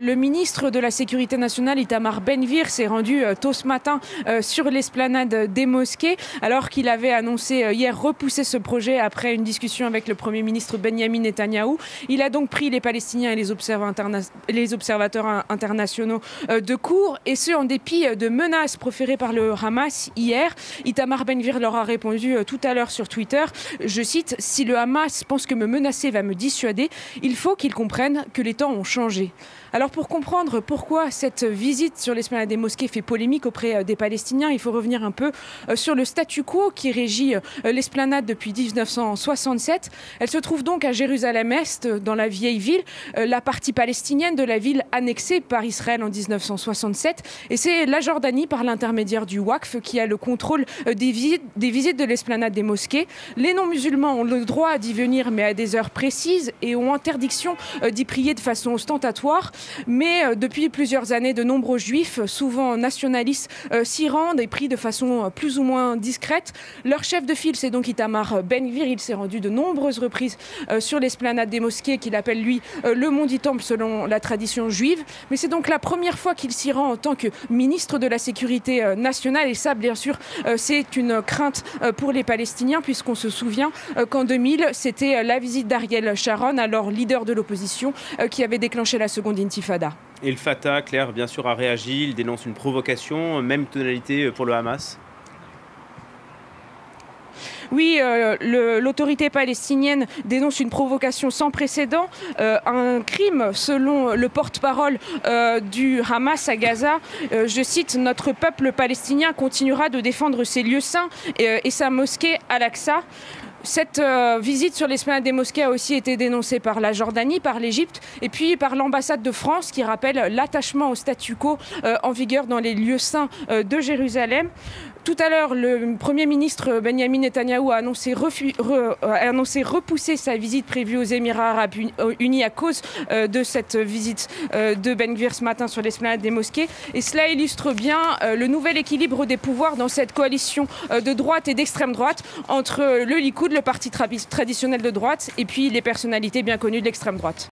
Le ministre de la Sécurité nationale, Itamar Ben-Gvir, s'est rendu tôt ce matin sur l'esplanade des mosquées, alors qu'il avait annoncé hier repousser ce projet après une discussion avec le Premier ministre Benyamin Netanyahou. Il a donc pris les Palestiniens et les observateurs internationaux de court, et ce en dépit de menaces proférées par le Hamas hier. Itamar Ben-Gvir leur a répondu tout à l'heure sur Twitter, je cite, « Si le Hamas pense que me menacer va me dissuader, il faut qu'ils comprennent que les temps ont changé ». Alors pour comprendre pourquoi cette visite sur l'esplanade des mosquées fait polémique auprès des Palestiniens, il faut revenir un peu sur le statu quo qui régit l'esplanade depuis 1967. Elle se trouve donc à Jérusalem-Est, dans la vieille ville, la partie palestinienne de la ville annexée par Israël en 1967. Et c'est la Jordanie, par l'intermédiaire du Waqf, qui a le contrôle des visites de l'esplanade des mosquées. Les non-musulmans ont le droit d'y venir, mais à des heures précises, et ont interdiction d'y prier de façon ostentatoire. Mais depuis plusieurs années, de nombreux juifs, souvent nationalistes, s'y rendent et prient de façon plus ou moins discrète. Leur chef de file, c'est donc Itamar Ben-Gvir. Il s'est rendu de nombreuses reprises sur l'esplanade des mosquées, qu'il appelle, lui, le mont du Temple selon la tradition juive. Mais c'est donc la première fois qu'il s'y rend en tant que ministre de la Sécurité nationale. Et ça, bien sûr, c'est une crainte pour les Palestiniens, puisqu'on se souvient qu'en 2000, c'était la visite d'Ariel Sharon, alors leader de l'opposition, qui avait déclenché la seconde intifada. Et le Fatah, Claire, bien sûr, a réagi. Il dénonce une provocation, même tonalité pour le Hamas. Oui, l'autorité palestinienne dénonce une provocation sans précédent, un crime selon le porte-parole du Hamas à Gaza. Je cite, « Notre peuple palestinien continuera de défendre ses lieux saints et sa mosquée Al-Aqsa ». Cette visite sur l'esplanade des mosquées a aussi été dénoncée par la Jordanie, par l'Égypte et puis par l'ambassade de France qui rappelle l'attachement au statu quo en vigueur dans les lieux saints de Jérusalem. Tout à l'heure, le Premier ministre Benyamin Netanyahou a annoncé repousser sa visite prévue aux Émirats arabes unis à cause de cette visite de Ben-Gvir ce matin sur l'esplanade des mosquées. Et cela illustre bien le nouvel équilibre des pouvoirs dans cette coalition de droite et d'extrême droite entre le Likoud, le parti traditionnel de droite, et puis les personnalités bien connues de l'extrême droite.